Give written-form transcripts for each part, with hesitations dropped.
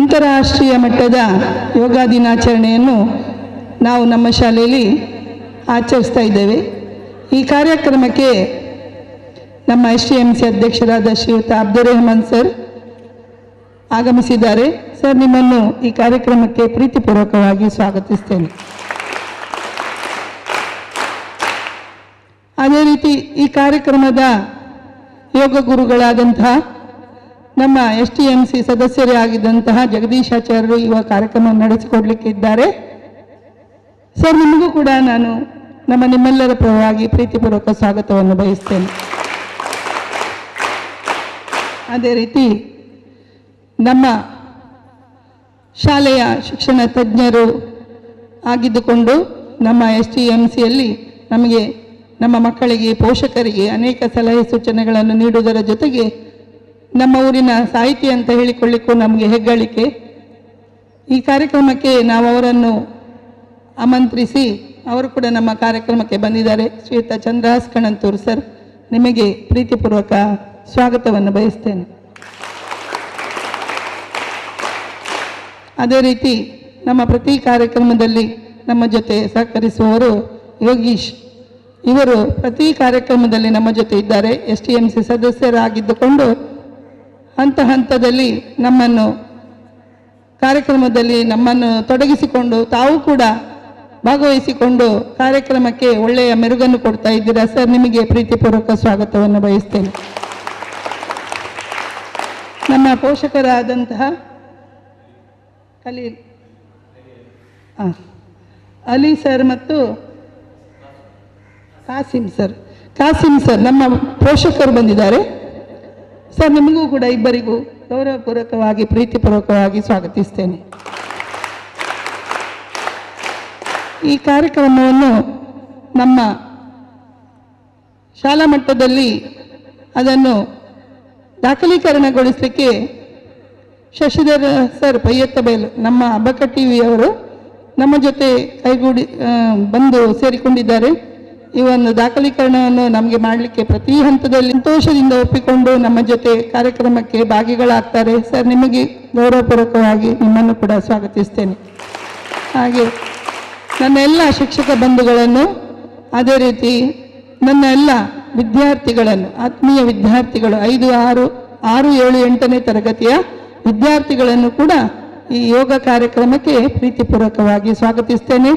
ಅಂತಾರಾಷ್ಟ್ರೀಯ ಮಟ್ಟದ ಯೋಗ ದಿನಾಚರಣೆಯನ್ನು ನಾವು ನಮ್ಮ ಶಾಲೆಯಲ್ಲಿ ಆಚರಿಸ್ತಾ ಇದ್ದೇವೆ. ಈ ಕಾರ್ಯಕ್ರಮಕ್ಕೆ ನಮ್ಮ STMC ಅಧ್ಯಕ್ಷರಾದ ಶ್ರೀಯುತ ಅಬ್ದುಲ್ ರೆಹಮಾನ್ ಸರ್ ಆಗಮಿಸಿದ್ದಾರೆ. ಸರ್, ನಿಮ್ಮನ್ನು ಈ ಕಾರ್ಯಕ್ರಮಕ್ಕೆ ಪ್ರೀತಿಪೂರ್ವಕವಾಗಿ ಸ್ವಾಗತಿಸ್ತೇನೆ. ಅದೇ ರೀತಿ ಈ ಕಾರ್ಯಕ್ರಮದ ಯೋಗ ಗುರುಗಳಾದಂತಹ ನಮ್ಮ STMC ಸದಸ್ಯರೇ ಆಗಿದ್ದಂತಹ ಜಗದೀಶಾಚಾರ್ಯರು ಈ ಕಾರ್ಯಕ್ರಮ ನಡೆಸಿಕೊಡ್ಲಿಕ್ಕಿದ್ದಾರೆ. ಸರ್, ನಿಮಗೂ ಕೂಡ ನಾನು ನಿಮ್ಮೆಲ್ಲರ ಪರವಾಗಿ ಪ್ರೀತಿಪೂರ್ವಕ ಸ್ವಾಗತವನ್ನು ಬಯಸ್ತೇನೆ. ಅದೇ ರೀತಿ ನಮ್ಮ ಶಾಲೆಯ ಶಿಕ್ಷಣ ತಜ್ಞರು ಆಗಿದ್ದುಕೊಂಡು ನಮ್ಮ STMCಯಲ್ಲಿ ನಮಗೆ ನಮ್ಮ ಮಕ್ಕಳಿಗೆ ಪೋಷಕರಿಗೆ ಅನೇಕ ಸಲಹೆ ಸೂಚನೆಗಳನ್ನು ನೀಡುವುದರ ಜೊತೆಗೆ ನಮ್ಮ ಊರಿನ ಸಾಹಿತಿ ಅಂತ ಹೇಳಿಕೊಳ್ಳಿಕ್ಕೂ ನಮಗೆ ಹೆಗ್ಗಳಿಕೆ. ಈ ಕಾರ್ಯಕ್ರಮಕ್ಕೆ ನಾವು ಅವರನ್ನು ಆಮಂತ್ರಿಸಿ ಅವರು ಕೂಡ ನಮ್ಮ ಕಾರ್ಯಕ್ರಮಕ್ಕೆ ಬಂದಿದ್ದಾರೆ. ಶ್ರೀಯುತ ಚಂದ್ರಹಾಸ್ ಕಣಂತೂರು ಸರ್, ನಿಮಗೆ ಪ್ರೀತಿಪೂರ್ವಕ ಸ್ವಾಗತವನ್ನು ಬಯಸ್ತೇನೆ. ಅದೇ ರೀತಿ ನಮ್ಮ ಪ್ರತಿ ಕಾರ್ಯಕ್ರಮದಲ್ಲಿ ನಮ್ಮ ಜೊತೆ ಸಹಕರಿಸುವವರು ಯೋಗೀಶ್, ಇವರು ಪ್ರತಿ ಕಾರ್ಯಕ್ರಮದಲ್ಲಿ ನಮ್ಮ ಜೊತೆ ಇದ್ದಾರೆ. STMC ಸದಸ್ಯರಾಗಿದ್ದುಕೊಂಡು ಹಂತ ಹಂತದಲ್ಲಿ ಕಾರ್ಯಕ್ರಮದಲ್ಲಿ ನಮ್ಮನ್ನು ತೊಡಗಿಸಿಕೊಂಡು ತಾವು ಕೂಡ ಭಾಗವಹಿಸಿಕೊಂಡು ಕಾರ್ಯಕ್ರಮಕ್ಕೆ ಒಳ್ಳೆಯ ಮೆರುಗನ್ನು ಕೊಡ್ತಾ ಇದ್ದೀರಾ. ಸರ್, ನಿಮಗೆ ಪ್ರೀತಿಪೂರ್ವಕ ಸ್ವಾಗತವನ್ನು ಬಯಸ್ತೇನೆ. ನಮ್ಮ ಪೋಷಕರಾದಂತಹ ಅಲಿ ಸರ್ ಮತ್ತು ಕಾಸಿಂ ಸರ್ ನಮ್ಮ ಪೋಷಕರು ಬಂದಿದ್ದಾರೆ. ಸರ್, ನಿಮಗೂ ಕೂಡ ಇಬ್ಬರಿಗೂ ಗೌರವಪೂರ್ವಕವಾಗಿ ಪ್ರೀತಿಪೂರ್ವಕವಾಗಿ ಸ್ವಾಗತಿಸ್ತೇನೆ. ಈ ಕಾರ್ಯಕ್ರಮವನ್ನು ನಮ್ಮ ಶಾಲಾ ಮಟ್ಟದಲ್ಲಿ ಅದನ್ನು ದಾಖಲೀಕರಣಗೊಳಿಸಲಿಕ್ಕೆ ಶಶಿಧರ್ ಸರ್ ಪಯ್ಯತ್ತಬೈಲು ನಮ್ಮ ಅಬ್ಬಕ್ಕ ಟಿವಿಯವರು ನಮ್ಮ ಜೊತೆ ಕೈಗೂಡಿ ಬಂದು ಸೇರಿಕೊಂಡಿದ್ದಾರೆ. ಈ ಒಂದು ದಾಖಲೀಕರಣವನ್ನು ನಮಗೆ ಮಾಡಲಿಕ್ಕೆ ಪ್ರತಿ ಹಂತದಲ್ಲಿ ಸಂತೋಷದಿಂದ ಒಪ್ಪಿಕೊಂಡು ನಮ್ಮ ಜೊತೆ ಕಾರ್ಯಕ್ರಮಕ್ಕೆ ಭಾಗಿಗಳಾಗ್ತಾರೆ. ಸರ್, ನಿಮಗೆ ಗೌರವಪೂರ್ವಕವಾಗಿ ನಿಮ್ಮನ್ನು ಕೂಡ ಸ್ವಾಗತಿಸ್ತೇನೆ. ಹಾಗೆ ನನ್ನ ಎಲ್ಲ ಶಿಕ್ಷಕ ಬಂಧುಗಳನ್ನು, ಅದೇ ರೀತಿ ನನ್ನ ಎಲ್ಲ ವಿದ್ಯಾರ್ಥಿಗಳನ್ನು, ಆತ್ಮೀಯ ವಿದ್ಯಾರ್ಥಿಗಳು 5, 6, 7, 8ನೇ ತರಗತಿಯ ವಿದ್ಯಾರ್ಥಿಗಳನ್ನು ಕೂಡ ಈ ಯೋಗ ಕಾರ್ಯಕ್ರಮಕ್ಕೆ ಪ್ರೀತಿಪೂರ್ವಕವಾಗಿ ಸ್ವಾಗತಿಸ್ತೇನೆ.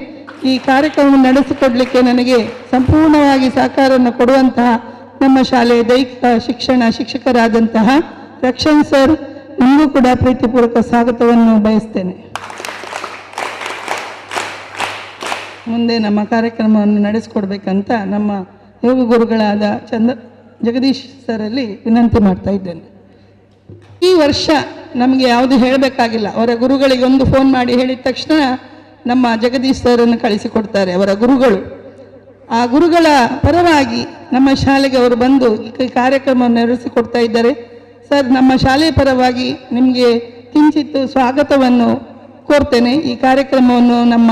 ಈ ಕಾರ್ಯಕ್ರಮ ನಡೆಸಿಕೊಡ್ಲಿಕ್ಕೆ ನನಗೆ ಸಂಪೂರ್ಣವಾಗಿ ಸಹಕಾರವನ್ನು ಕೊಡುವಂತಹ ನಮ್ಮ ಶಾಲೆಯ ದೈಹಿಕ ಶಿಕ್ಷಣ ಶಿಕ್ಷಕರಾದಂತಹ ರಕ್ಷಣ್ ಸರ್, ನಿಮಗೂ ಕೂಡ ಪ್ರೀತಿಪೂರ್ವಕ ಸ್ವಾಗತವನ್ನು ಬಯಸ್ತೇನೆ. ಮುಂದೆ ನಮ್ಮ ಕಾರ್ಯಕ್ರಮವನ್ನು ನಡೆಸಿಕೊಡ್ಬೇಕಂತ ನಮ್ಮ ಯೋಗ ಗುರುಗಳಾದ ಜಗದೀಶ್ ಸರಲ್ಲಿ ವಿನಂತಿ ಮಾಡ್ತಾ ಇದ್ದೇನೆ. ಈ ವರ್ಷ ನಮಗೆ ಯಾವುದು ಹೇಳಬೇಕಾಗಿಲ್ಲ. ಅವರ ಗುರುಗಳಿಗೆ ಒಂದು ಫೋನ್ ಮಾಡಿ ಹೇಳಿದ ತಕ್ಷಣ ನಮ್ಮ ಜಗದೀಶ್ ಸರನ್ನು ಕಳಿಸಿಕೊಡ್ತಾರೆ ಅವರ ಗುರುಗಳು. ಆ ಗುರುಗಳ ಪರವಾಗಿ ನಮ್ಮ ಶಾಲೆಗೆ ಅವರು ಬಂದು ಈ ಕಾರ್ಯಕ್ರಮವನ್ನು ನಡೆಸಿಕೊಡ್ತಾ ಇದ್ದಾರೆ. ಸರ್, ನಮ್ಮ ಶಾಲೆಯ ಪರವಾಗಿ ನಿಮಗೆ ಕಿಂಚಿತ್ತು ಸ್ವಾಗತವನ್ನು ಕೋರ್ತೇನೆ. ಈ ಕಾರ್ಯಕ್ರಮವನ್ನು ನಮ್ಮ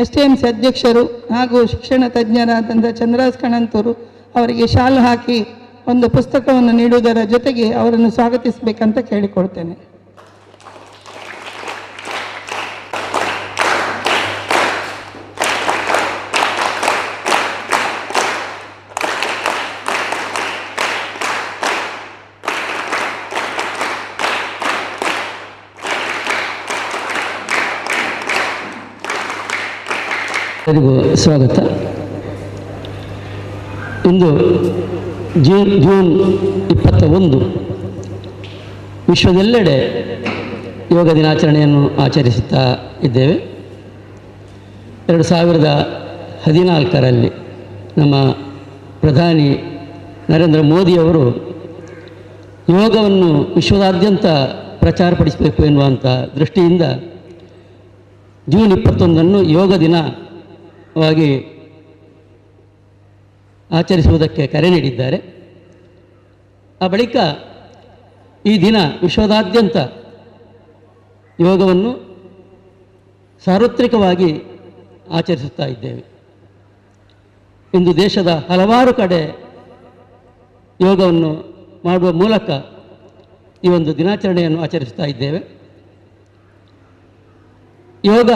STMC ಅಧ್ಯಕ್ಷರು ಹಾಗೂ ಶಿಕ್ಷಣ ತಜ್ಞರಾದಂಥ ಚಂದ್ರಹಾಸ್ ಕಣಂತೂರು ಅವರಿಗೆ ಶಾಲು ಹಾಕಿ ಒಂದು ಪುಸ್ತಕವನ್ನು ನೀಡುವುದರ ಜೊತೆಗೆ ಅವರನ್ನು ಸ್ವಾಗತಿಸಬೇಕಂತ ಕೇಳಿಕೊಳ್ತೇನೆ. ಎಲ್ಲರಿಗೂ ಸ್ವಾಗತ. ಇಂದು ಜೂನ್ 21 ವಿಶ್ವದೆಲ್ಲೆಡೆ ಯೋಗ ದಿನಾಚರಣೆಯನ್ನು ಆಚರಿಸುತ್ತಾ ಇದ್ದೇವೆ. 2014ರಲ್ಲಿ ನಮ್ಮ ಪ್ರಧಾನಿ ನರೇಂದ್ರ ಮೋದಿಯವರು ಯೋಗವನ್ನು ವಿಶ್ವದಾದ್ಯಂತ ಪ್ರಚಾರಪಡಿಸಬೇಕು ಎನ್ನುವಂಥ ದೃಷ್ಟಿಯಿಂದ ಜೂನ್ 21 ಯೋಗ ದಿನವಾಗಿ ಆಚರಿಸುವುದಕ್ಕೆ ಕರೆ ನೀಡಿದ್ದಾರೆ. ಆ ಬಳಿಕ ಈ ದಿನ ವಿಶ್ವದಾದ್ಯಂತ ಯೋಗವನ್ನು ಸಾರ್ವತ್ರಿಕವಾಗಿ ಆಚರಿಸುತ್ತಾ ಇದ್ದೇವೆ. ಇಂದು ದೇಶದ ಹಲವಾರು ಕಡೆ ಯೋಗವನ್ನು ಮಾಡುವ ಮೂಲಕ ಈ ಒಂದು ದಿನಾಚರಣೆಯನ್ನು ಆಚರಿಸ್ತಾ ಇದ್ದೇವೆ. ಯೋಗ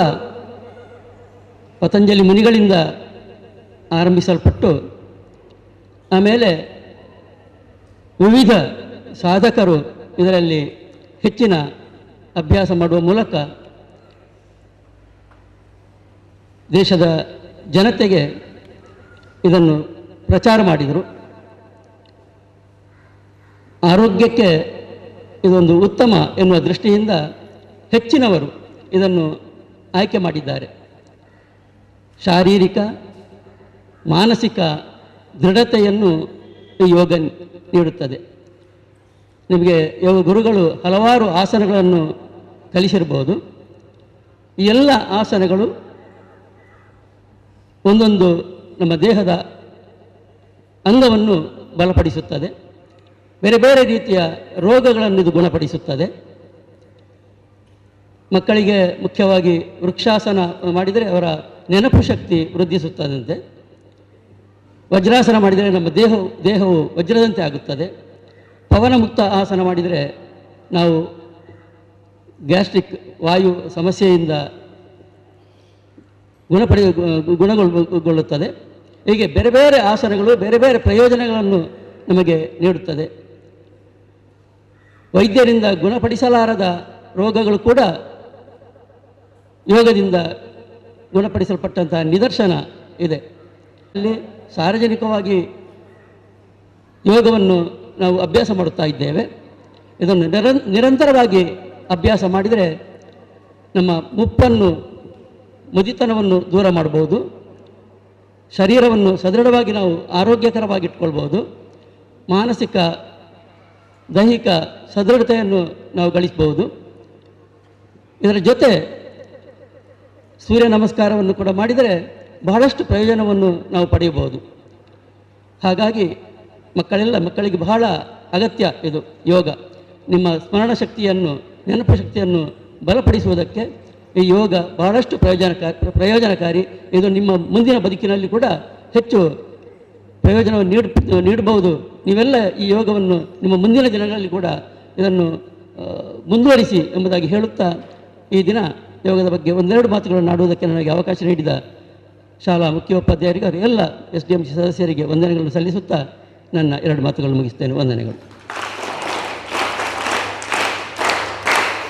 ಪತಂಜಲಿ ಮುನಿಗಳಿಂದ ಆರಂಭಿಸಲ್ಪಟ್ಟು ಆಮೇಲೆ ವಿವಿಧ ಸಾಧಕರು ಇದರಲ್ಲಿ ಹೆಚ್ಚಿನ ಅಭ್ಯಾಸ ಮಾಡುವ ಮೂಲಕ ದೇಶದ ಜನತೆಗೆ ಇದನ್ನು ಪ್ರಚಾರ ಮಾಡಿದರು. ಆರೋಗ್ಯಕ್ಕೆ ಇದೊಂದು ಉತ್ತಮ ಎನ್ನುವ ದೃಷ್ಟಿಯಿಂದ ಹೆಚ್ಚಿನವರು ಇದನ್ನು ಆಯ್ಕೆ ಮಾಡಿದ್ದಾರೆ. ಶಾರೀರಿಕ ಮಾನಸಿಕ ದೃಢತೆಯನ್ನು ಈ ಯೋಗ ನೀಡುತ್ತದೆ. ನಿಮಗೆ ಯೋಗ ಗುರುಗಳು ಹಲವಾರು ಆಸನಗಳನ್ನು ಕಲಿಸಿರ್ಬೋದು. ಈ ಎಲ್ಲ ಆಸನಗಳು ಒಂದೊಂದು ನಮ್ಮ ದೇಹದ ಅಂಗವನ್ನು ಬಲಪಡಿಸುತ್ತದೆ. ಬೇರೆ ಬೇರೆ ರೀತಿಯ ರೋಗಗಳನ್ನು ಇದು ಗುಣಪಡಿಸುತ್ತದೆ. ಮಕ್ಕಳಿಗೆ ಮುಖ್ಯವಾಗಿ ವೃಕ್ಷಾಸನ ಮಾಡಿದರೆ ಅವರ ನೆನಪು ಶಕ್ತಿ ವೃದ್ಧಿಸುತ್ತದಂತೆ. ವಜ್ರಾಸನ ಮಾಡಿದರೆ ನಮ್ಮ ದೇಹವು ವಜ್ರದಂತೆ ಆಗುತ್ತದೆ. ಪವನ ಮುಕ್ತ ಆಸನ ಮಾಡಿದರೆ ನಾವು ಗ್ಯಾಸ್ಟ್ರಿಕ್ ವಾಯು ಸಮಸ್ಯೆಯಿಂದ ಗುಣಗೊಳ್ಳುತ್ತದೆ. ಹೀಗೆ ಬೇರೆ ಬೇರೆ ಆಸನಗಳು ಬೇರೆ ಬೇರೆ ಪ್ರಯೋಜನಗಳನ್ನು ನಮಗೆ ನೀಡುತ್ತದೆ. ವೈದ್ಯರಿಂದ ಗುಣಪಡಿಸಲಾರದ ರೋಗಗಳು ಕೂಡ ಯೋಗದಿಂದ ಗುಣಪಡಿಸಲ್ಪಟ್ಟಂತಹ ನಿದರ್ಶನ ಇದೆ. ಅಲ್ಲಿ ಸಾರ್ವಜನಿಕವಾಗಿ ಯೋಗವನ್ನು ನಾವು ಅಭ್ಯಾಸ ಮಾಡುತ್ತಾ ಇದ್ದೇವೆ. ಇದನ್ನು ನಿರಂತರವಾಗಿ ಅಭ್ಯಾಸ ಮಾಡಿದರೆ ನಮ್ಮ ಮುಪ್ಪನ್ನು ಮುದಿತನವನ್ನು ದೂರ ಮಾಡಬಹುದು. ಶರೀರವನ್ನು ಸದೃಢವಾಗಿ ನಾವು ಆರೋಗ್ಯಕರವಾಗಿಟ್ಕೊಳ್ಬೋದು. ಮಾನಸಿಕ ದೈಹಿಕ ಸದೃಢತೆಯನ್ನು ನಾವು ಗಳಿಸಬಹುದು. ಇದರ ಜೊತೆ ಸೂರ್ಯ ನಮಸ್ಕಾರವನ್ನು ಕೂಡ ಮಾಡಿದರೆ ಬಹಳಷ್ಟು ಪ್ರಯೋಜನವನ್ನು ನಾವು ಪಡೆಯಬಹುದು. ಹಾಗಾಗಿ ಮಕ್ಕಳಿಗೆ ಬಹಳ ಅಗತ್ಯ ಇದು ಯೋಗ. ನಿಮ್ಮ ಸ್ಮರಣ ಶಕ್ತಿಯನ್ನು ನೆನಪು ಶಕ್ತಿಯನ್ನು ಬಲಪಡಿಸುವುದಕ್ಕೆ ಈ ಯೋಗ ಬಹಳಷ್ಟು ಪ್ರಯೋಜನಕಾರಿ. ಇದು ನಿಮ್ಮ ಮುಂದಿನ ಬದುಕಿನಲ್ಲಿ ಕೂಡ ಹೆಚ್ಚು ಪ್ರಯೋಜನವನ್ನು ನೀಡಬಹುದು. ನೀವೆಲ್ಲ ಈ ಯೋಗವನ್ನು ನಿಮ್ಮ ಮುಂದಿನ ದಿನಗಳಲ್ಲಿ ಕೂಡ ಇದನ್ನು ಮುಂದುವರಿಸಿ ಎಂಬುದಾಗಿ ಹೇಳುತ್ತಾ ಈ ದಿನ ಯೋಗದ ಬಗ್ಗೆ ಒಂದೆರಡು ಮಾತುಗಳನ್ನು ಆಡುವುದಕ್ಕೆ ನನಗೆ ಅವಕಾಶ ನೀಡಿದ ಶಾಲಾ ಮುಖ್ಯೋಪಾಧ್ಯಾಯರಿಗೆ ಅವರು ಎಲ್ಲ SDMC ಸದಸ್ಯರಿಗೆ ವಂದನೆಗಳನ್ನು ಸಲ್ಲಿಸುತ್ತಾ ನನ್ನ ಎರಡು ಮಾತುಗಳನ್ನು ಮುಗಿಸ್ತೇನೆ. ವಂದನೆಗಳು.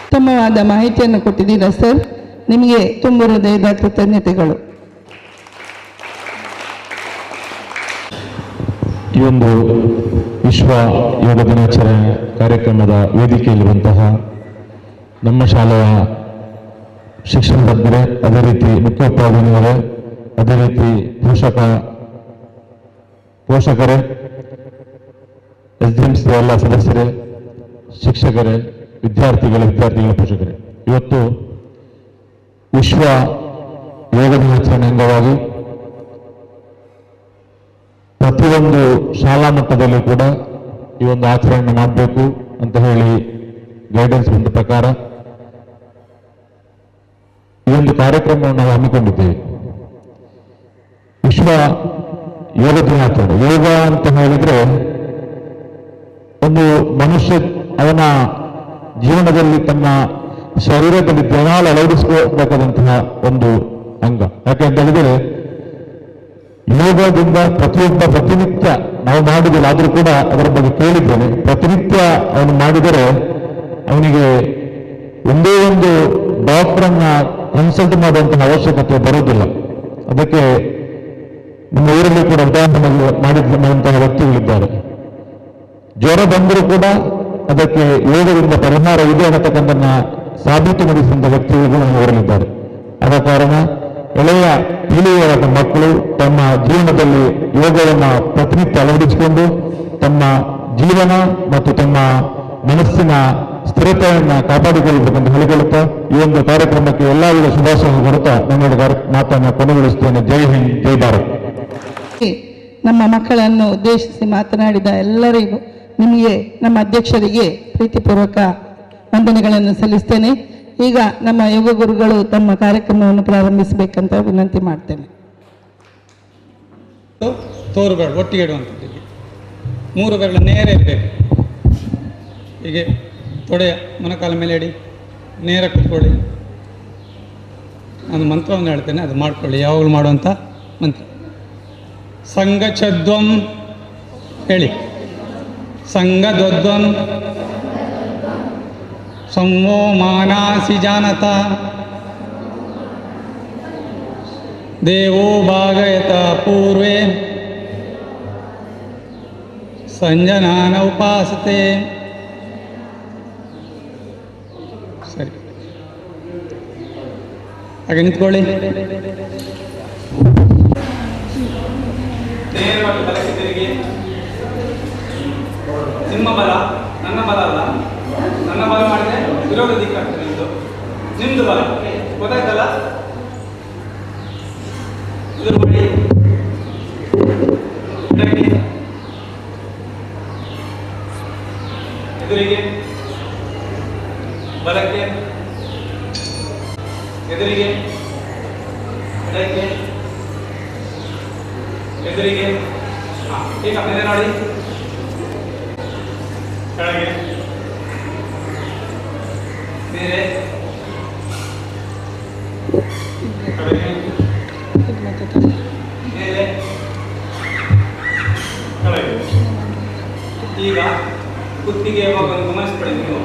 ಉತ್ತಮವಾದ ಮಾಹಿತಿಯನ್ನು ಕೊಟ್ಟಿದ್ದೀರಾ ಸರ್. ನಿಮಗೆ ತುಂಬ ಹೃದಯದ ಕೃತಜ್ಞತೆಗಳು. ಈ ಒಂದು ವಿಶ್ವ ಯೋಗ ದಿನಾಚರಣೆ ಕಾರ್ಯಕ್ರಮದ ವೇದಿಕೆಯಲ್ಲಿರುವಂತಹ ನಮ್ಮ ಶಾಲೆಯ ಶಿಕ್ಷಣ ತಜ್ಞರೇ, ಅದೇ ರೀತಿ ಮುಖ್ಯೋಪಾಧ್ಯಾಯರೇ, ಅದೇ ರೀತಿ ಪೋಷಕರೇ, SDMC ಎಲ್ಲ ಸದಸ್ಯರೇ, ಶಿಕ್ಷಕರೇ, ವಿದ್ಯಾರ್ಥಿಗಳ ಪೋಷಕರೇ, ಇವತ್ತು ವಿಶ್ವ ಯೋಗ ದಿನಾಚರಣೆ ಅಂಗವಾಗಿ ಪ್ರತಿಯೊಂದು ಶಾಲಾ ಮಟ್ಟದಲ್ಲೂ ಕೂಡ ಈ ಒಂದು ಆಚರಣೆ ಮಾಡಬೇಕು ಅಂತ ಹೇಳಿ ಗೈಡೆನ್ಸ್ ಬಂದ ಪ್ರಕಾರ ಈ ಒಂದು ಕಾರ್ಯಕ್ರಮವನ್ನು ನಾವು ಹಮ್ಮಿಕೊಂಡಿದ್ದೇವೆ. ವಿಶ್ವ ಯೋಗ ದಿನಾಚರಣೆ. ಯೋಗ ಅಂತ ಹೇಳಿದ್ರೆ ಒಂದು ಮನುಷ್ಯ ಅವನ ಜೀವನದಲ್ಲಿ ತನ್ನ ಶರೀರದಲ್ಲಿ ದಿನಾಲು ಅಳವಡಿಸಿಕೊಳ್ಳಬೇಕಾದಂತಹ ಒಂದು ಅಂಗ. ಯಾಕೆಂತ ಹೇಳಿದರೆ ಯೋಗದಿಂದ ಪ್ರತಿನಿತ್ಯ ನಾವು ಮಾಡುವುದಿಲ್ಲ, ಆದರೂ ಕೂಡ ಅದರ ಬಗ್ಗೆ ಕೇಳಿದ್ದೇನೆ. ಪ್ರತಿನಿತ್ಯ ಅವನು ಮಾಡಿದರೆ ಅವನಿಗೆ ಒಂದೇ ಒಂದು ಡಾಕ್ಟರನ್ನ ಕನ್ಸಲ್ಟ್ ಮಾಡುವಂತಹ ಅವಶ್ಯಕತೆ ಬರುವುದಿಲ್ಲ. ಅದಕ್ಕೆ ನಮ್ಮ ಊರಲ್ಲಿ ಕೂಡ ಉದಾಹರಣೆ ಮಾಡಿದಂತಹ ವ್ಯಕ್ತಿಗಳಿದ್ದಾರೆ. ಜ್ವರ ಬಂದರೂ ಕೂಡ ಅದಕ್ಕೆ ಯೋಗದಿಂದ ಪರಿಹಾರ ಇದೆ ಅನ್ನತಕ್ಕಂಥನ್ನ ಸಾಬೀತುಪಡಿಸಿದ ವ್ಯಕ್ತಿಗಳು ನಮ್ಮ ಊರಲ್ಲಿದ್ದಾರೆ. ಆದ ಕಾರಣ ಎಳೆಯ ತಿಳಿಯುವ ಮಕ್ಕಳು ತಮ್ಮ ಜೀವನದಲ್ಲಿ ಯೋಗವನ್ನು ಪ್ರತಿನಿತ್ಯ ಅಳವಡಿಸಿಕೊಂಡು ತಮ್ಮ ಜೀವನ ಮತ್ತು ತಮ್ಮ ಮನಸ್ಸಿನ ಸ್ಥಿರತೆಯನ್ನು ಕಾಪಾಡಿಕೊಳ್ಳಬೇಕೆಂದು ಹೇಳಿಕೊಳ್ಳುತ್ತಾ ಈ ಒಂದು ಕಾರ್ಯಕ್ರಮಕ್ಕೆ ಎಲ್ಲ ವಿಧ ಶುಭಾಶಯಗಳು ಕೊಡುತ್ತಾ ನನ್ನ ಮಾತನ್ನು ಕೊನೆಗೊಳಿಸುತ್ತೇನೆ. ಜೈ ಹಿಂದ್, ಜೈ ಭಾರತ್. ನಮ್ಮ ಮಕ್ಕಳನ್ನು ಉದ್ದೇಶಿಸಿ ಮಾತನಾಡಿದ ಎಲ್ಲರಿಗೂ ನಿಮಗೆ ನಮ್ಮ ಅಧ್ಯಕ್ಷರಿಗೆ ಪ್ರೀತಿಪೂರ್ವಕ ವಂದನೆಗಳನ್ನು ಸಲ್ಲಿಸ್ತೇನೆ. ಈಗ ನಮ್ಮ ಯೋಗ ಗುರುಗಳು ತಮ್ಮ ಕಾರ್ಯಕ್ರಮವನ್ನು ಪ್ರಾರಂಭಿಸಬೇಕಂತ ವಿನಂತಿ ಮಾಡ್ತೇನೆ. ತೋರುಗಳು ಒಟ್ಟಿಗೆ ಇಡುವಂಥದ್ದು. 3 ಬೆರಳು ನೇರ ಇರಬೇಕು. ಹೀಗೆ ತೊಡೆ ಮೊಣಕಾಲ ಮೇಲೆ ಇಡಿ, ನೇರ ಕೂತ್ಕೊಳ್ಳಿ. ನಾನು ಮಂತ್ರವನ್ನು ಹೇಳ್ತೇನೆ, ಅದು ಮಾಡ್ಕೊಳ್ಳಿ, ಯಾವಾಗಲೂ ಮಾಡುವಂಥ ಮಂತ್ರ. ಸಂಗಚ್ಛದ್ವಂ ಹೇಳಿ. ಸಂಗದ್ವದ್ವಂ ಸಂವೋ ಮಾನಾಸಿ ಜಾನತ ದೇವೋ ಭಾಗಯತ ಪೂರ್ವೇ ಸಂಜನಾನ ಉಪಾಸತೆ. ಸರಿ, ಹಾಗೆ ನಿಂತ್ಕೊಳ್ಳಿ. ನೇರವಾಗಿ ಬಲಕ್ಕೆ ತಿರುಗಿ. ನಿಮ್ಮ ಬಲ ನನ್ನ ಬಲ ಅಲ್ಲ, ನನ್ನ ಬಲ ಮಾಡಿದ್ರೆ ವಿರೋಧ ದಿಕ್ಕಾಗ್ತದೆ. ನಿಮ್ದು ಬಲ ಗೊತ್ತಾಯ್ತಲ್ಲ? ಎದುರು ಮಾಡಿ, ಎದುರಿಗೆ, ಬಲಕ್ಕೆ, ಎದುರಿಗೆ, ಎಡಕ್ಕೆ, ಎದುರಿಗೆ. ಈಗ ಮೇಲೆ ನೋಡಿ, ಕೆಳಗೆ, ಮೇಲೆ, ಕೆಳಗೆ, ಮೇಲೆ, ಕೆಳಗೆ. ಈಗ ಕುತ್ತಿಗೆ ಭಾಗವನ್ನು ಗಮನಿಸ್ಬಿಡಿ. ನೀವು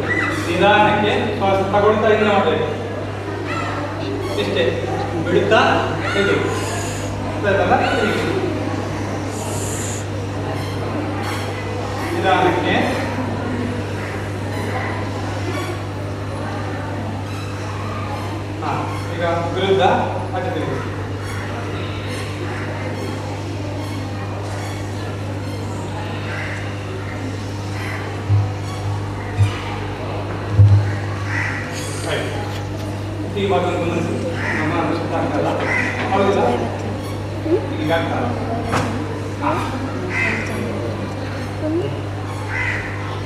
ನಿಧಾನಕ್ಕೆ ಶ್ವಾಸ ತಗೊಳ್ತಾ ಇದನ್ನ ಮಾಡಬೇಕು. ಇಷ್ಟೇ, ಬಿಡುತ್ತಾ ಇದು ನಿಧಾನಕ್ಕೆ. ಈಗ ವಿರುದ್ಧ ಆಚೆ ತಿರುಗಿ. ಈ ಭಾಗ ಗಮನಿಸಿ. ನಮ್ಮ ಸುತ್ತ ಆಗ್ತಲ್ಲ, ಹೌದಿಲ್ಲ? ಈಗ ಆಗ್ತಲ್ಲ.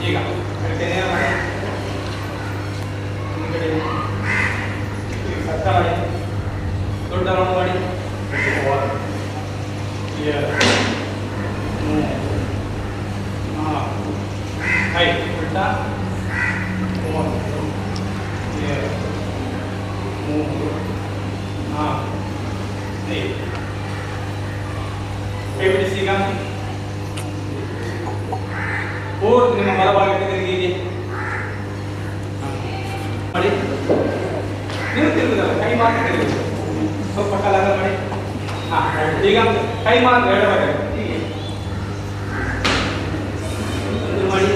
ಈಗ ನೇರ ಮಾಡಿ, ಸತ್ತ ಮಾಡಿ, ದೊಡ್ಡ ರೌಂಡ್ ಮಾಡಿ. ಉಲ್ಟಾ ಕೈ ಬಿಡಿಸಿ. ಈಗ ಪೂರ್ತಿ ನಿಮ್ಮ ಬಲಭಾಗಕ್ಕೆ ತಿರುಗಿ ಮಾಡಿ. ನೀವು ತಿರುಗುದಲ್ಲ, ಕೈ ಮಾತ್ರ ತಿರುಗಿ, ಸ್ವಲ್ಪ ಕಾಲ ಮಾಡಿ. ಈಗ ಕೈ ಮಾತ್ರ ಎಡಭಾಗ ಮಾಡಿ,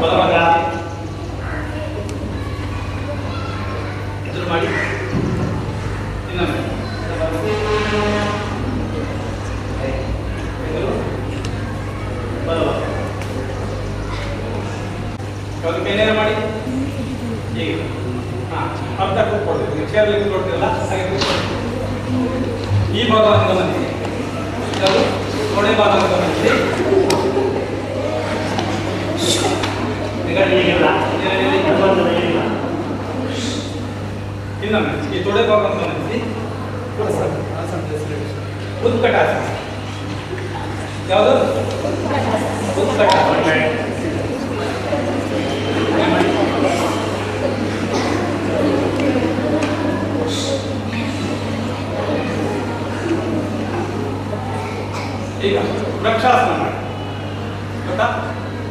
ಬಲಭಾಗ ಎದುರು ಮಾಡಿ. ಇನ್ನೊಮ್ಮೆ ಯಾವುದು ಕೈನೇರ ಮಾಡಿ. ಈಗ ಅರ್ಧ ಕೂತ್ಕೊಳ್ತೀವಿ, ಚೇರಲ್ಲಿ ಕೂತ್ಕೊಳ್ತೀರಲ್ಲ ಹಾಗೆ ಕೂತ್ಕೊಳ್ತೀವಿ. ಈ ಭಾಗವನ್ನು ಗಮನಿಸಿ, ಅದು ತೊಡೆ ಭಾಗವನ್ನು ಗಮನಿಸಿ. ಇನ್ನೊಮ್ಮೆ ಈ ತೊಡೆ ಭಾಗವನ್ನು ಗಮನಿಸಿ. ಉತ್ಕಟಾಸನ. ಯಾವುದು? ಉತ್ಕಟಾಸನ. ಈಗ ವೃಕ್ಷಾಸನ ಮಾಡಿ. ಗೊತ್ತಾ?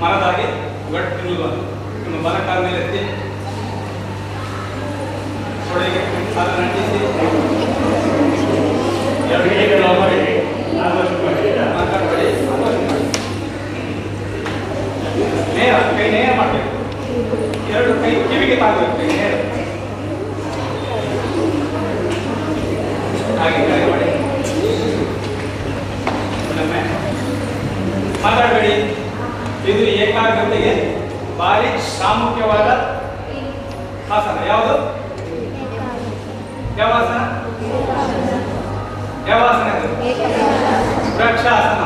ಮರದಾಗಿ ಗಟ್ಟಿ ನಿಲ್ಲುವುದು. ನಿಮ್ಮ ಬಲಕಾಲ ಮೇಲೆ ಎತ್ತಿ, ತೊಡೆಗೆ ಸಾಲ ನಂಟಿಸಿ, ನೇರ ಕೈ ನೇರ ಮಾಡಬೇಕು. ಎರಡು ಕೈ ಕಿವಿಗೆ ತಾಗಬೇಕು. ಕೈ ನೇರ ಹಾಗೆ ಕೈ ಮಾಡಿ. ಮಾತಾಡಬೇಡಿ. ಇದು ಏಕಾಗ್ರತೆಗೆ ಭಾರಿ ಪ್ರಾಮುಖ್ಯವಾದ ಆಸನ. ಯಾವುದು? ಯಾವ ಆಸನ? ಯಾವ ಆಸನ? ವೃಕ್ಷಾಸನ.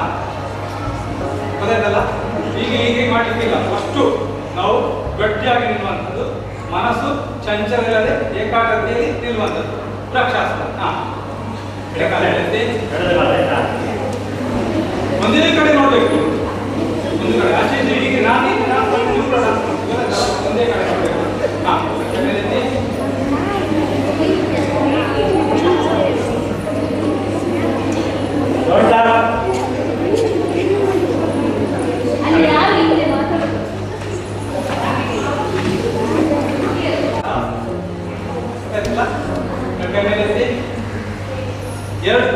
ಗೊತ್ತಾಯ್ತಲ್ಲ? ಈಗ ಮಾಡಲಿಕ್ಕಿಲ್ಲ. ಅಷ್ಟು ನಾವು ಗಟ್ಟಿಯಾಗಿ ನಿಲ್ಲುವಂಥದ್ದು, ಮನಸ್ಸು ಚಂಚಲವಿಲ್ಲದೆ ಏಕಾಗ್ರತೆಯಲ್ಲಿ ನಿಲ್ಲುವಂಥದ್ದು ವೃಕ್ಷಾಸನ. ಎಡಕಾಲ ಎಳೆದಿ, ಒಂದೇ ಕಡೆ ನೋಡಬೇಕು. ಒಂದು ಕಡೆ ಆಚೆ ಹೀಗೆ ನಾನು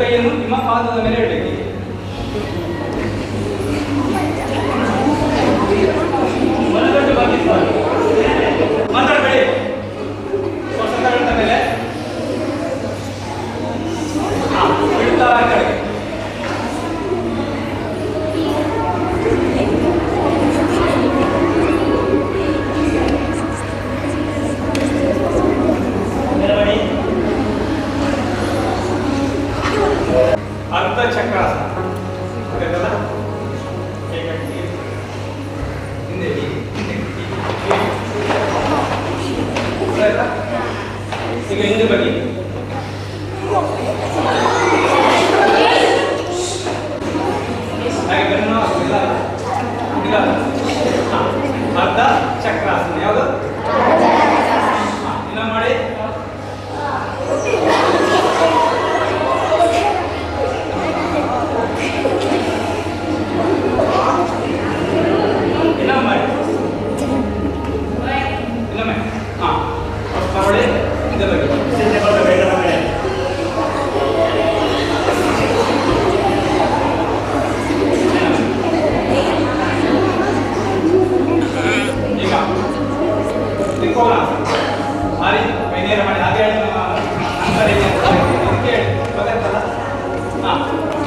ಎಡಗೈಯನ್ನು ನಿಮ್ಮ ಪಾದದ ಮೇಲೆ ಇಡಬೇಕು. ಬಲಗಟ್ಟು ಬಾಗಿಸಬಾರದು. ಮಾತಾಡಬೇಡಿ. ಸ್ವತಂತ್ರ ಮೇಲೆ ಇಡ್ತಾ ಕೆಳಗೆ. ಅರ್ಧ ಚಕ್ರಾಸನ ಗೊತ್ತಾಯ್ತಲ್ಲ? ಹಿಂದೆ ಗೊತ್ತಾಯ್ತಾ? ಈಗ ಹಿಂದೆ ಬನ್ನಿ. ಹಾಗೆ ಬೆನ್ನು ಇಲ್ಲ ಅರ್ಧ ಚಕ್ರಾಸನ. ಯಾವುದು? ಇನ್ನ ಮಾಡಿ.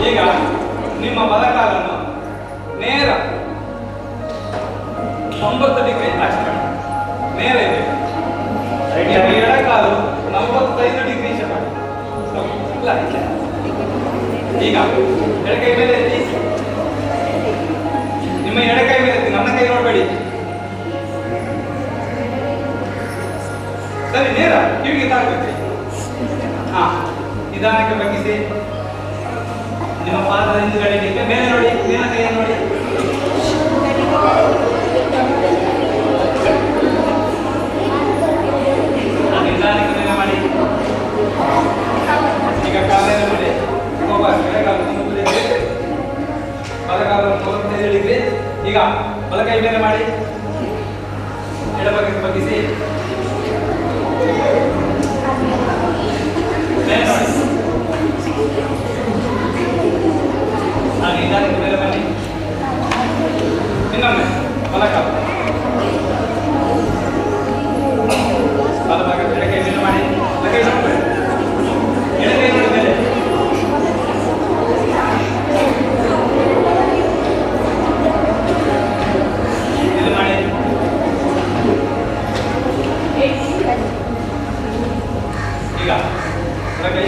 ಈಗ ನಿಮ್ಮ ಬಲಕಾಲನ್ನು ನೇರ 90 ಡಿಗ್ರಿ ಆಚೆ ಮಾಡಿ. ನೇರ ಇದೆ. ಎಡಕಾಲು 45 ಡಿಗ್ರಿ ಈಚೆ ಮಾಡಿ. ಇಲ್ಲ ಈಗ ಎಡಕೈ ಮೇಲೆ ಎತ್ತಿ. ನಿಮ್ಮ ಎಡಕೈ ಮೇಲೆ ಎತ್ತಿ, ನನ್ನ ಕೈ ನೋಡಬೇಡಿ. ಸರಿ, ನೇರ ಕಿವಿಗೆ ತಾಗಬೇಕು. ನಿಧಾನಕ್ಕೆ ಬಗ್ಗಿಸಿ. ನಿಮ್ಮ ಪಾದದ ಹಿಂದುಗಡೆ ಮೇಲೆ ನೋಡಿ, ಮೇಲ ಕೈಯನ್ನು ನೋಡಿ. ನಿಧಾನಕ್ಕೆ ಮೇಲೆ ಮಾಡಿ. ಈಗ ಕಾಲನ್ನು ನೋಡಿ. ಬಲಗಾಲವನ್ನು 45 ಡಿಗ್ರಿ. ಈಗ ಬಲಕೈ ಮೇಲೆ ಮಾಡಿ. ಎಡಬಗ್ಗೆ ಬಗ್ಗಿಸಿ. ಮೇಲೆ ನೋಡಿ. ಹಾಗೆ ನಿಧಾನಕ್ಕೆ ಮೇಲೆ ಬನ್ನಿ. ಇನ್ನೊಮ್ಮೆ ಬಲಕಾಲ ಬಲಭಾಗ ಎಡಕೈ ಮೇಲೆ ಮಾಡಿ. ಎಡಕೈ ನೋಡಿ, ಎಡಕೈ ನೋಡಿ ಮೇಲೆ. ಇದು ಮಾಡಿ. ಈಗ ಎಡಕೈ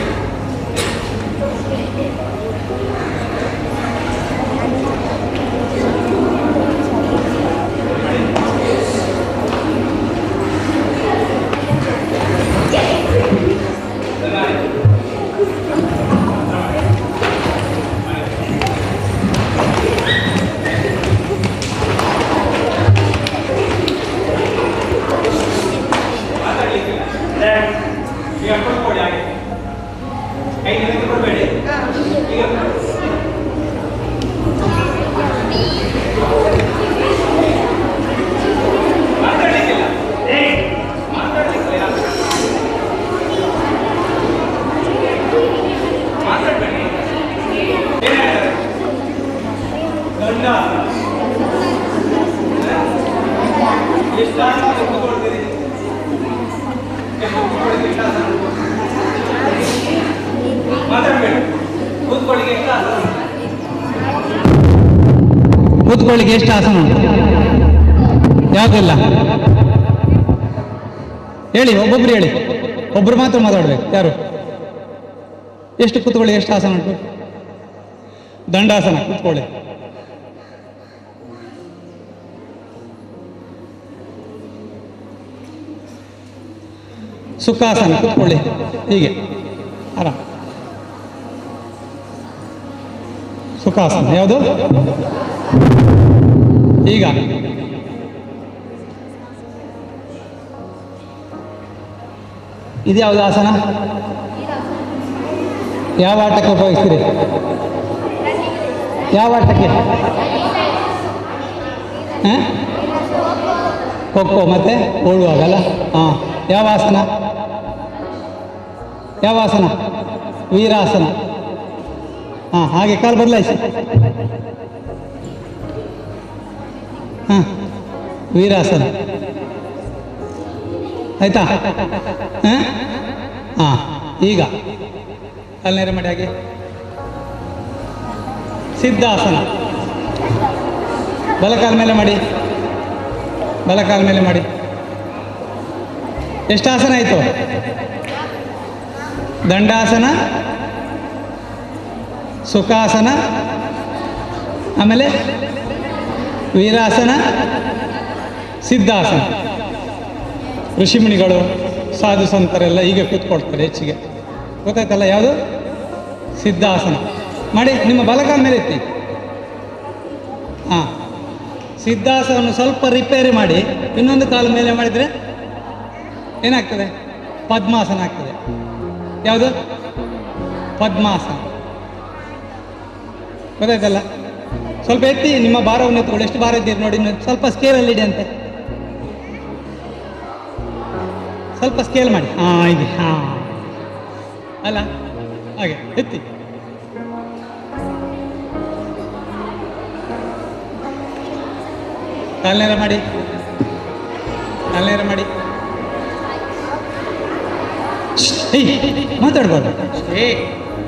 ಈಗ ಕೊಡ್ಕೊಡಿ. ಹಾಗೆ ಕೈ ನೆಲಕ್ಕೆ ಕೊಡಬೇಡಿ. ಈಗ ಮಾತಾಡ್ಲಿಕ್ಕಿಲ್ಲ. ಮಾತಾಡ್ಲಿಕ್ಕಿಲ್ಲ. ಮಾತಾಡ್ಬೇಡಿ. ಏನ್ ಹೇಳ್ತಾರೆ? ಗಂಡ ಎಷ್ಟು ಕೂತ್ಕೊಳ್ತೀರಿ? ಮಾತಾಡ್ಬೇಡಿ. ಕೂತ್ಕೊಳ್ಳಿಕ್ಕೆ ಎಷ್ಟು ಆಸನ? ಕೂತ್ಕೊಳ್ಳಿಕ್ಕೆ ಎಷ್ಟು ಆಸನ ಉಂಟು? ಯಾವುದಿಲ್ಲ ಹೇಳಿ, ಒಬ್ಬೊಬ್ರು ಹೇಳಿ. ಒಬ್ರು ಮಾತ್ರ ಮಾತಾಡ್ಬೇಕು. ಯಾರು? ಎಷ್ಟು ಕೂತ್ಕೊಳ್ಳಿ, ಎಷ್ಟು ಆಸನ ಉಂಟು? ದಂಡಾಸನ ಕೂತ್ಕೊಳ್ಳಿ. ಸುಖಾಸನ ಕೂತ್ಕೊಳ್ಳಿ. ಹೀಗೆ ಆರಾಮ್. ಸುಖಾಸನ ಯಾವುದು? ಈಗ ಇದು ಯಾವುದು ಆಸನ? ಯಾವ ಆಟಕ್ಕೆ ಉಪಯೋಗಿಸ್ತೀರಿ? ಯಾವ ಆಟಕ್ಕೆ? ಖೋಖೋ ಮತ್ತೆ ಓಡುವಾಗಲ್ಲ. ಹಾಂ, ಯಾವ ಆಸನ? ಯಾವ ಆಸನ? ವೀರಾಸನ. ಹಾಂ, ಹಾಗೆ ಕಾಲು ಬದಲಾಯಿಸಿ. ಹಾಂ, ವೀರಾಸನ ಆಯ್ತಾ? ಹಾಂ ಹಾಂ, ಈಗ ಕಾಲು ನೇರ ಮಾಡಿ ಹಾಗೆ. ಸಿದ್ಧಾಸನ, ಬಲಕಾಲ ಮೇಲೆ ಮಾಡಿ, ಬಲಕಾಲ ಮೇಲೆ ಮಾಡಿ. ಎಷ್ಟು ಆಸನ ಆಯಿತು? ದಂಡಾಸನ, ಸುಖಾಸನ, ಆಮೇಲೆ ವೀರಾಸನ, ಸಿದ್ಧಾಸನ. ಋಷಿಮುನಿಗಳು ಸಾಧು ಸಂತರೆಲ್ಲ ಹೀಗೆ ಕೂತ್ಕೊಳ್ತಾರೆ ಹೆಚ್ಚಿಗೆ, ಗೊತ್ತಾಯ್ತಲ್ಲ? ಯಾವುದು? ಸಿದ್ಧಾಸನ ಮಾಡಿ. ನಿಮ್ಮ ಬಲಕಾಲ ಮೇಲೆ ಎತ್ತಿ. ಹಾಂ, ಸಿದ್ಧಾಸನವನ್ನು ಸ್ವಲ್ಪ ರಿಪೇರಿ ಮಾಡಿ ಇನ್ನೊಂದು ಕಾಲು ಮೇಲೆ ಮಾಡಿದರೆ ಏನಾಗ್ತದೆ? ಪದ್ಮಾಸನ ಆಗ್ತದೆ. ಯಾವುದು? ಪದ್ಮಾಸನ. ಗೊತ್ತಾಯ್ತಲ್ಲ? ಸ್ವಲ್ಪ ಎತ್ತಿ, ನಿಮ್ಮ ಭಾರವನ್ನು ಎತ್ಕೊಳ್ಳಿ. ಎಷ್ಟು ಭಾರ ಇದ್ದೀರಿ ನೋಡಿ, ಸ್ವಲ್ಪ ಸ್ಕೇಲಲ್ಲಿ ಇಡಿ ಅಂತೆ, ಸ್ವಲ್ಪ ಸ್ಕೇಲ್ ಮಾಡಿ. ಹಾಂ, ಹೀಗೆ. ಹಾಂ, ಅಲ್ಲ ಹಾಗೆ ಎತ್ತಿ. ಕಾಲ್ನೇರ ಮಾಡಿ, ಕಾಲ್ನೇರ ಮಾಡಿ. ಮಾತಾಡ್ಬಾರ್ದು.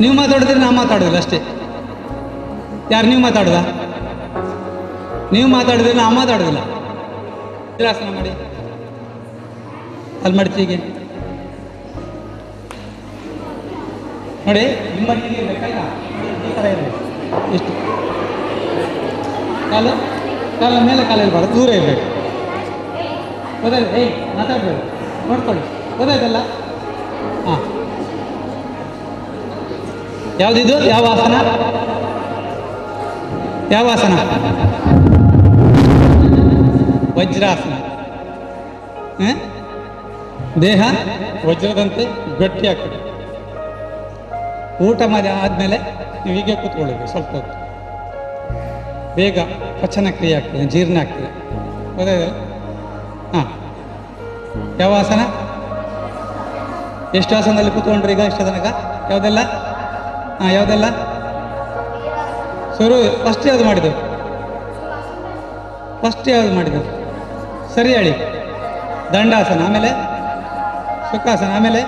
ನೀವು ಮಾತಾಡಿದ್ರೆ ನಾವು ಮಾತಾಡೋದಿಲ್ಲ ಅಷ್ಟೇ. ಯಾರು ನೀವು ಮಾತಾಡೋದ? ನೀವು ಮಾತಾಡಿದ್ರೆ ನಾವು ಮಾತಾಡೋದಿಲ್ಲ. ವಜ್ರಾಸನ ಮಾಡಿ, ಅಲ್ಲಿ ಮಾಡ್ತೀವಿ ಹೀಗೆ ನೋಡಿ. ನಿಮ್ಮ ಇರಬೇಕಲ್ಲ, ಈ ಥರ ಇರಬೇಕು. ಇಷ್ಟು ಕಾಲು, ಕಾಲ ಮೇಲೆ ಕಾಲ ಇರಬಾರ್ದು, ದೂರ ಇರಬೇಕು. ಗೊತ್ತಾಯ್ತು? ಮಾತಾಡ್ಬೇಡಿ, ನೋಡ್ಕೊಳ್ಳಿ. ಗೊತ್ತಾಯ್ತಲ್ಲ? ಹಾಂ, ಯಾವುದಿದು? ಯಾವ ಆಸನ? ಯಾವ ಆಸನ? ವಜ್ರಾಸನ. ದೇಹ ವಜ್ರದಂತೆ ಗಟ್ಟಿ ಆಗ್ತದೆ. ಊಟ ಮಾಡಿ ಆದಮೇಲೆ ನೀವು ಹೀಗೆ ಕೂತ್ಕೊಳ್ಳಬೇಕು ಸ್ವಲ್ಪ ಹೊತ್ತು. ಬೇಗ ಪಚನ ಕ್ರಿಯೆ ಆಗ್ತದೆ, ಜೀರ್ಣ ಆಗ್ತದೆ. ಗೊತ್ತಾಯ್ತಲ್ಲ? ಹಾಂ, ಯಾವ ಆಸನ? ಎಷ್ಟು ಆಸನದಲ್ಲಿ ಕೂತ್ಕೊಂಡ್ರಿ ಈಗ ಇಷ್ಟ ತನಕ? ಯಾವುದೆಲ್ಲ? ಹಾಂ, ಯಾವುದೆಲ್ಲ? ಫಸ್ಟ್ ಯಾವುದು ಮಾಡಿದೆವು? ಫಸ್ಟ್ ಯಾವುದು ಮಾಡಿದೆವು? ಸರಿ ಹೇಳಿ. ದಂಡಾಸನ, ಆಮೇಲೆ ಸುಖಾಸನ, ಆಮೇಲೆ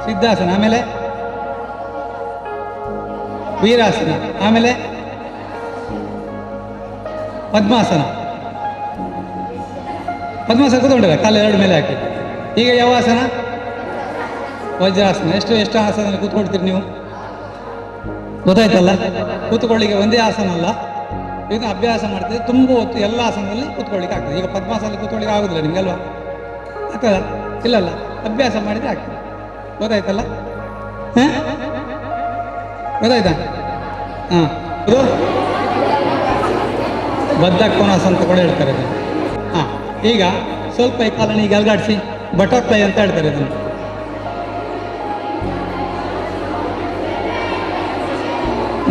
ಸಿದ್ಧಾಸನ, ಆಮೇಲೆ ವೀರಾಸನ, ಆಮೇಲೆ ಪದ್ಮಾಸನ. ಪದ್ಮಾಸನ ಕೂತ್ಕೊಂಡಿಲ್ಲ, ಕಾಲು ಎರಡು ಮೇಲೆ ಹಾಕಿ. ಈಗ ಯಾವ ಆಸನ? ವಜ್ರಾಸನ. ಎಷ್ಟು ಆಸನದಲ್ಲಿ ಕೂತ್ಕೊಳ್ತೀರಿ ನೀವು? ಗೊತ್ತಾಯ್ತಲ್ಲ? ಕೂತ್ಕೊಳ್ಳಿಕ್ಕೆ ಒಂದೇ ಆಸನ ಅಲ್ಲ, ಇದು ಅಭ್ಯಾಸ ಮಾಡ್ತೀವಿ. ತುಂಬ ಹೊತ್ತು ಎಲ್ಲ ಆಸನದಲ್ಲಿ ಕೂತ್ಕೊಳ್ಳಿಕ್ಕೆ ಆಗ್ತದೆ. ಈಗ ಪದ್ಮಾಸನದಲ್ಲಿ ಕೂತ್ಕೊಳ್ಳಿಕ್ಕೆ ಆಗೋದಿಲ್ಲ ನಿಮಗಲ್ವಾ? ಆಗ್ತದ? ಇಲ್ಲಲ್ಲ, ಅಭ್ಯಾಸ ಮಾಡಿದರೆ ಆಗ್ತದೆ. ಗೊತ್ತಾಯ್ತಲ್ಲ? ಹಾಂ, ಗೊತ್ತಾಯ್ತಾ? ಹಾಂ, ಇದು ಬದ್ಧ ಕೋನಾಸನ ಅಂತ ಕೂಡ ಹೇಳ್ತಾರೆ ಇದನ್ನು. ಹಾಂ, ಈಗ ಸ್ವಲ್ಪ ಈ ಕಾಲನ್ನು ಈಗ ಅಲ್ಗಾಡಿಸಿ ಬಟರ್ಫ್ಲೈ ಅಂತ ಹೇಳ್ತಾರೆ ಇದನ್ನು.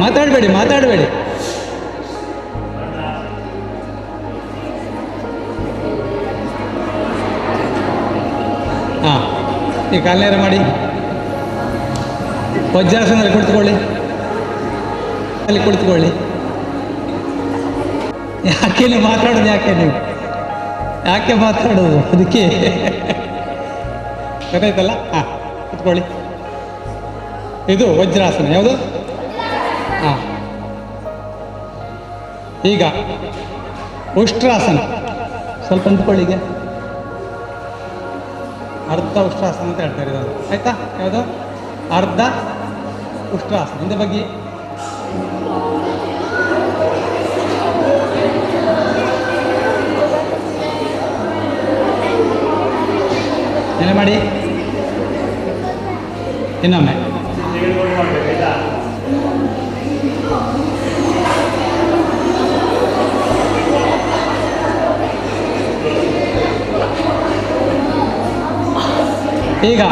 ಮಾತಾಡಬೇಡಿ, ಮಾತಾಡಬೇಡಿ. ಹಾಂ, ಈ ಕಾಲ್ನೇರ ಮಾಡಿ. ವಜ್ರಾಸನದಲ್ಲಿ ಕುಳಿತುಕೊಳ್ಳಿ, ಅಲ್ಲಿ ಕುಳಿತುಕೊಳ್ಳಿ. ಯಾಕೆ ನೀವು ಮಾತಾಡೋದು? ಯಾಕೆ ಮಾತಾಡೋದು? ಅದಕ್ಕೆ ಗೊತ್ತಾಯ್ತಲ್ಲ? ಹಾಂ, ಕುತ್ಕೊಳ್ಳಿ. ಇದು ವಜ್ರಾಸನ. ಯಾವುದು? ಹಾಂ, ಈಗ ಉಷ್ಟ್ರಾಸನ. ಸ್ವಲ್ಪ ನಿಂತ್ಕೊಳ್ಳಿ. ಈಗ ಅರ್ಧ ಉಷ್ಟ್ರಾಸನ ಅಂತ ಹೇಳ್ತಾರೆ ಇದನ್ನು, ಆಯಿತಾ? ಯಾವುದು? ಅರ್ಧ ಉಷ್ಟ್ರಾಸನ. ಇಂದ ಬಗ್ಗೆ ಏನೇ ಮಾಡಿ ಇನ್ನೊಮ್ಮೆ. ಈಗ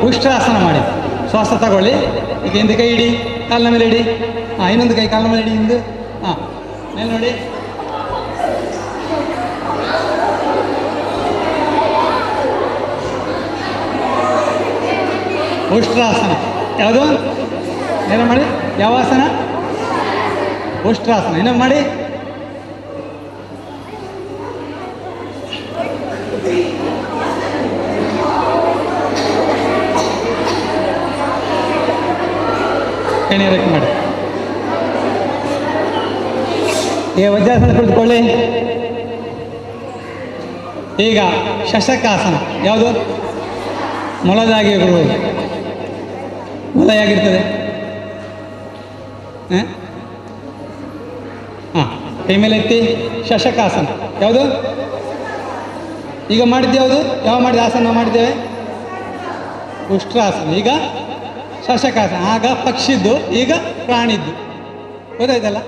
ಉಷ್ಟ್ರಾಸನ ಮಾಡಿ. ಶ್ವಾಸ ತಗೊಳ್ಳಿ. ಈಗ ಹಿಂದೆ ಕೈ ಇಡಿ, ಕಾಲಿನ ಮೇಲೆ ಇಡಿ. ಹಾಂ, ಇನ್ನೊಂದು ಕೈ ಕಾಲಿನ ಮೇಲೆ ಇಡಿ. ಹಿಂದೆ. ಹಾಂ, ಮೇಲೆ ನೋಡಿ. ಉಷ್ಟ್ರಾಸನ. ಯಾವುದು? ಏನ ಮಾಡಿ? ಯಾವ ಆಸನ? ಉಷ್ಟ್ರಾಸನ. ಇನ್ನೊಮ್ಮೆ ಮಾಡಿ. ಕಣಿಯರಕ್ಕೆ ಮಾಡಿ. ಈಗ ವಜ್ರಾಸನ ಕುಳಿತುಕೊಳ್ಳಿ. ಈಗ ಶಶಕಾಸನ. ಯಾವುದು? ಮೊಲದಾಗಿ ಬರುವುದು. ಮೊಲ ಹೇಗಿರ್ತದೆ? ಹಾಂ, ಕೈ ಮೇಲೆ ಎತ್ತಿ. ಶಶಕಾಸನ. ಯಾವುದು? ಈಗ ಮಾಡಿದ್ದು ಯಾವುದು? ಯಾವ ಮಾಡಿದ ಆಸನ ಮಾಡಿದ್ದೇವೆ? ಉಷ್ಟ್ರಾಸನ. ಈಗ ಶಶಕಾಸನ. ಆಗ ಪಕ್ಷಿದ್ದು, ಈಗ ಪ್ರಾಣಿದ್ದು. ಗೊತ್ತಾಯ್ತಲ್ಲ?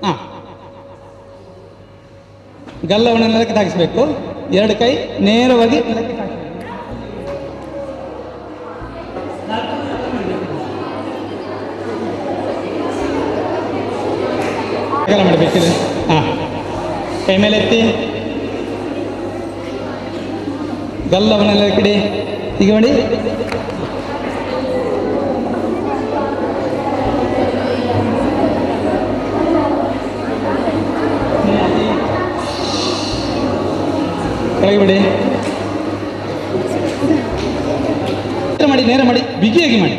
ಹಾಂ, ಗಲ್ಲವನ್ನು ನೆಲಕ್ಕೆ ತಾಗಿಸ್ಬೇಕು. ಎರಡು ಕೈ ನೇರವಾಗಿ ನೆಲಕ್ಕೆ ತಾಗಿಸ್ಬೇಕು. ಅಗಲ ಮಾಡಬೇಕಿದೆ. ಹಾಂ, ಕೈ ಮೇಲೆ ಎತ್ತಿ ಗಲ್ಲವನ್ನೆಲ್ಲ ಕಡೆ ಈಗ ಮಾಡಿ. ಕೆಳಗೆ ಬಿಡಿ. ಮಾಡಿ, ನೇರ ಮಾಡಿ, ಬಿಗಿಯಾಗಿ ಮಾಡಿ.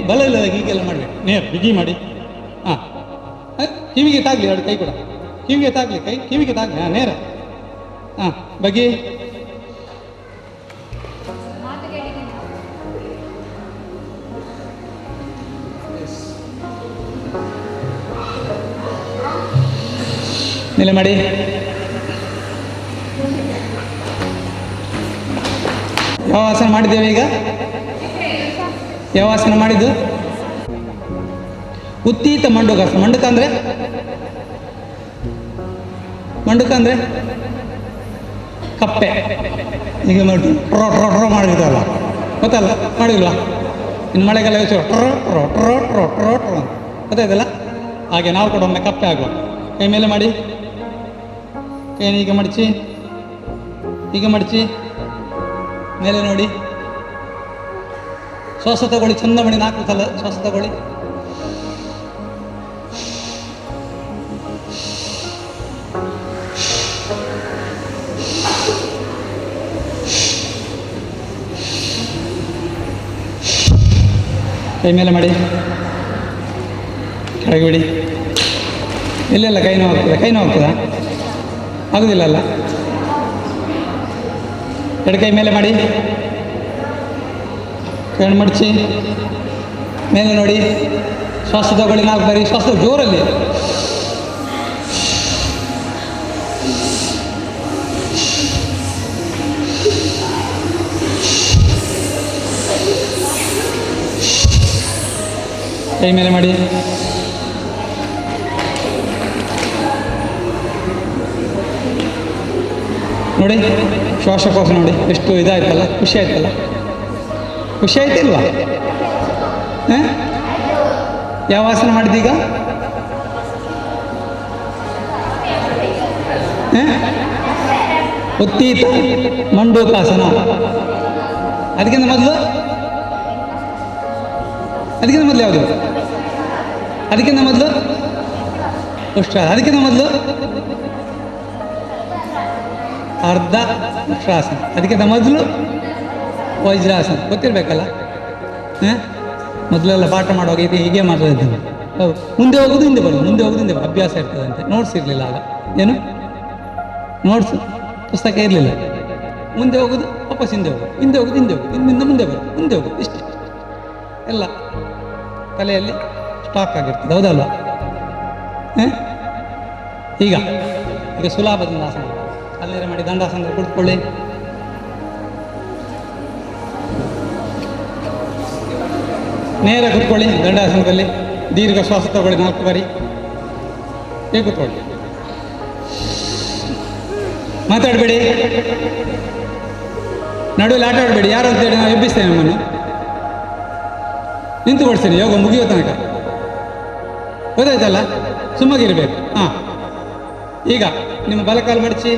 ಬಲ ಇಲ್ಲದ ಹೀಗೆಲ್ಲ ಮಾಡಬೇಕು. ನೇರ ಬಿಗಿ ಮಾಡಿ. ಹಾಂ, ಕಿವಿಗೆ ತಾಗಲಿ. ಎರಡು ಕೈ ಕೂಡ ಕಿವಿಗೆ ತಾಗಲಿ. ಕೈ ಕಿವಿಗೆ ತಾಗಲಿ. ಹಾಂ, ನೇರ. ಹಾಂ, ಬಗ್ಗಿ. ನೆಲೆ ಮಾಡಿ. ಯಾವ ಆಸನ ಮಾಡಿದ್ದೇವೆ ಈಗ? ಯಾವ ಆಸನ ಮಾಡಿದ್ದು? ಉತ್ತೀತ ಮಂಡುಕಾಸನ. ಮಂಡುಕ ಅಂದರೆ? ಮಂಡುಕ ಅಂದರೆ ಕಪ್ಪೆ. ಈಗ ನೋಡಿ ಟ್ರೋ ಟ್ರೋ ಟ್ರೋ ಮಾಡಿದ್ವಲ್ಲ, ಗೊತ್ತಲ್ಲ? ಮಾಡಿಲ್ವಾ? ಇನ್ನು ಮಳೆಗೆಲ್ಲ ಯೋಚನೆ ಟ್ರೋ ಟ್ರೋ ಟ್ರೋ ಟ್ರೋ ಟ್ರೋ ಟ್ರೋ ಗೊತ್ತಾಯ್ತಲ್ಲ? ಹಾಗೆ ನಾವು ಕೂಡ ಒಮ್ಮೆ ಕಪ್ಪೆ ಆಗುವ. ಕೈ ಮೇಲೆ ಮಾಡಿ. ಕೈನ ಈಗ ಮಡಚಿ, ಈಗ ಮಡಚಿ, ಮೇಲೆ ನೋಡಿ. ಶ್ವಾಸ ತಗೊಳ್ಳಿ. ಚಂದ ಮಾಡಿ 4 ಸಲ ಶ್ವಾಸ ತಗೊಳ್ಳಿ. ಕೈ ಮೇಲೆ ಮಾಡಿ. ಕೆಳಗೆ ಬಿಡಿ. ಇಲ್ಲೆಲ್ಲ ಕೈ ನೋವು ಆಗ್ತದೆ. ಕೈ ನೋವು ಆಗ್ತದಾ? ಆಗುದಿಲ್ಲ ಅಲ್ಲ? ಎರಡು ಕೈ ಮೇಲೆ ಮಾಡಿ. ಕಣ್ಣು ಮಡಚಿ, ಮೇಲೆ ನೋಡಿ. ಶ್ವಾಸ ತಗೊಳ್ಳಿ 4 ಬಾರಿ. ಶ್ವಾಸ ಜೋರಲ್ಲಿ. ಕೈ ಮೇಲೆ ಮಾಡಿ. ನೋಡಿ ಶ್ವಾಸಕೋಶ ನೋಡಿ ಎಷ್ಟು ಇದಾಯ್ತಲ್ಲ. ಖುಷಿ ಆಯ್ತಲ್ಲ? ಖುಷಿ ಆಯ್ತಿಲ್ವಾ? ಯಾವ ಆಸನ ಮಾಡಿದ್ದೀಗ? ಉತ್ತೀತ ಮಂಡೂಕಾಸನ. ಅದಕ್ಕಿಂತ ಮೊದಲು ಯಾವುದು? ಅದಕ್ಕಿಂತ ಮೊದಲು ಉಷ್ಟ್ರಾಸನ. ಅದಕ್ಕಿಂತ ಮೊದಲು ಅರ್ಧ ಉಷ್ಟ್ರಾಸನ. ಅದಕ್ಕಿಂತ ಮೊದಲು ವಜ್ರಾಸನ. ಗೊತ್ತಿರಬೇಕಲ್ಲ? ಮೊದಲೆಲ್ಲ ಪಾಠ ಮಾಡುವಾಗ ಇದು ಹೀಗೆ ಮಾತಾಡಿದ್ದೇನೆ. ಹೌದು, ಮುಂದೆ ಹೋಗೋದು ಹಿಂದೆ ಬರೋದು, ಮುಂದೆ ಹೋಗೋದು ಹಿಂದೆ ಬರೋದು ಅಭ್ಯಾಸ ಇರ್ತದಂತೆ. ನೋಟ್ಸ್ ಇರಲಿಲ್ಲ ಆಗ. ಏನು ನೋಟ್ಸ್? ಪುಸ್ತಕ ಇರಲಿಲ್ಲ. ಮುಂದೆ ಹೋಗೋದು ವಾಪಸ್ ಹಿಂದೆ ಹೋಗೋದು, ಹಿಂದೆ ಹೋಗೋದು ಹಿಂದೆ ಹೋಗೋದು, ಹಿಂದಿಂದ ಮುಂದೆ ಬರೋದು, ಮುಂದೆ ಹೋಗೋದು, ಇಷ್ಟೇ ಎಲ್ಲ ತಲೆಯಲ್ಲಿ ಸ್ಟಾಕ್ ಆಗಿರ್ತದೆ. ಹೌದಲ್ವಾ? ಈಗ ಸುಲಭದಿಂದ ಆಸನ ಅಲ್ಲೇ ಮಾಡಿ. ದಂಡಾಸನ ಕುಳಿತುಕೊಳ್ಳಿ. ನೇರ ಕೂತ್ಕೊಳ್ಳಿ. ದಂಡಾಸನದಲ್ಲಿ ದೀರ್ಘ ಶ್ವಾಸ ತಗೊಳ್ಳಿ 4 ಬಾರಿ. ಹೇಗೆ ಕೂತ್ಕೊಳ್ಳಿ. ಮಾತಾಡಬೇಡಿ, ನಡುವೆ ಆಟ ಆಡಬೇಡಿ. ಯಾರು ಅಂತೇಳಿ ನಾವು ಎಬ್ಬಿಸ್ತೇವೆ ನಮ್ಮನ್ನು. ನಿಂತು ಕೊಡ್ತೀನಿ ಯೋಗ ಮುಗಿಯೋ ತನಕ. ಗೊತ್ತಾಯ್ತಲ್ಲ? ಸುಮ್ಮಗಿರಬೇಕು. ಹಾಂ, ಈಗ ನಿಮ್ಮ ಬಲಕಾಲು ಮಡಚಿ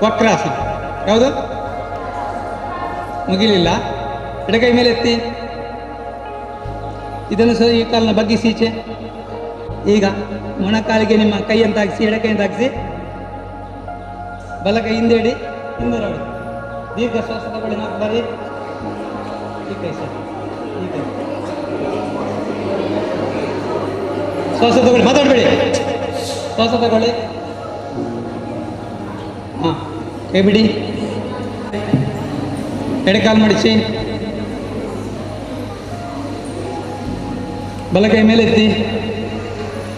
ವಕ್ರಾಸನ. ಯಾವುದು? ಮುಗಿಲಿಲ್ಲ. ಎಡಗೈ ಮೇಲೆ ಎತ್ತಿ. ಇದನ್ನು ಸಹ ಈ ಕಾಲನ್ನ ಬಗ್ಗಿಸಿ ಈಚೆ. ಈಗ ಮೊಣಕಾಲಿಗೆ ನಿಮ್ಮ ಕೈಯನ್ನು ತಾಗಿಸಿ, ಎಡ ಕೈಯನ್ನು ತಾಗಿಸಿ, ಬಲ ಕೈ ಹಿಂದೆ ಇಡಿ, ಹಿಂದೆ ನೋಡಿ. ದೀರ್ಘ ಶ್ವಾಸ ತಗೊಳ್ಳಿ 4 ಬಾರಿ. ಈ ಕೈ ಸರ್, ಈ ಕೈ ಶ್ವಾಸ ತಗೊಳ್ಳಿ, ಮಾತಾಡಬೇಡಿ, ಶ್ವಾಸ ತಗೊಳ್ಳಿ. ಹಾಂ, ಕೈ ಬಿಡಿ, ಎಡಕಾಲು ಮಡಿಸಿ, ಬಲ ಕೈ ಮೇಲೆ ಎತ್ತಿ,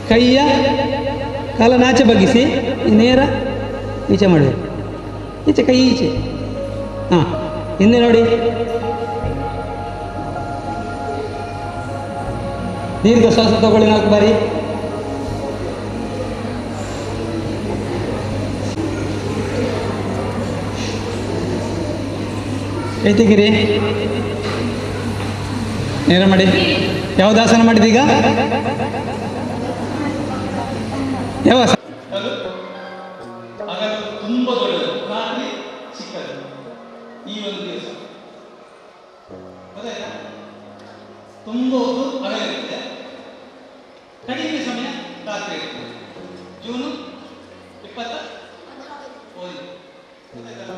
ಕೈಯ ಕಾಲನ್ನು ಆಚೆ ಬಗ್ಗಿಸಿ, ನೇರ ಈಚೆ ಮಾಡಬೇಕು. ಈಚೆ ಕೈ ಈಚೆ. ಹಾಂ, ಹಿಂದೆ ನೋಡಿ. ದೀರ್ಘ ಶ್ವಾಸ ತಗೊಳ್ಳಿ 4 ಬಾರಿ. ಕೈ ತೆಗಿರಿ, ನೇರ ಮಾಡಿ. ಯಾವ್ದು ಆಸನ ಮಾಡಿದೀಗ? ಯಾವ ಆಸನ? ತುಂಬ ದೊಡ್ಡದು, ರಾತ್ರಿ ಚಿಕ್ಕದು. ಈ ಒಂದು ದಿವಸ ಗೊತ್ತಾಯ್ತಾ? ತುಂಬ ಹೊತ್ತು ಹಗಲಿರುತ್ತೆ, ಕಡಿಮೆ ಸಮಯ ರಾತ್ರಿ ಇರುತ್ತೆ. ಜೂನು 20 ಹೋಗಿ ಗೊತ್ತಾಯ್ತಾ?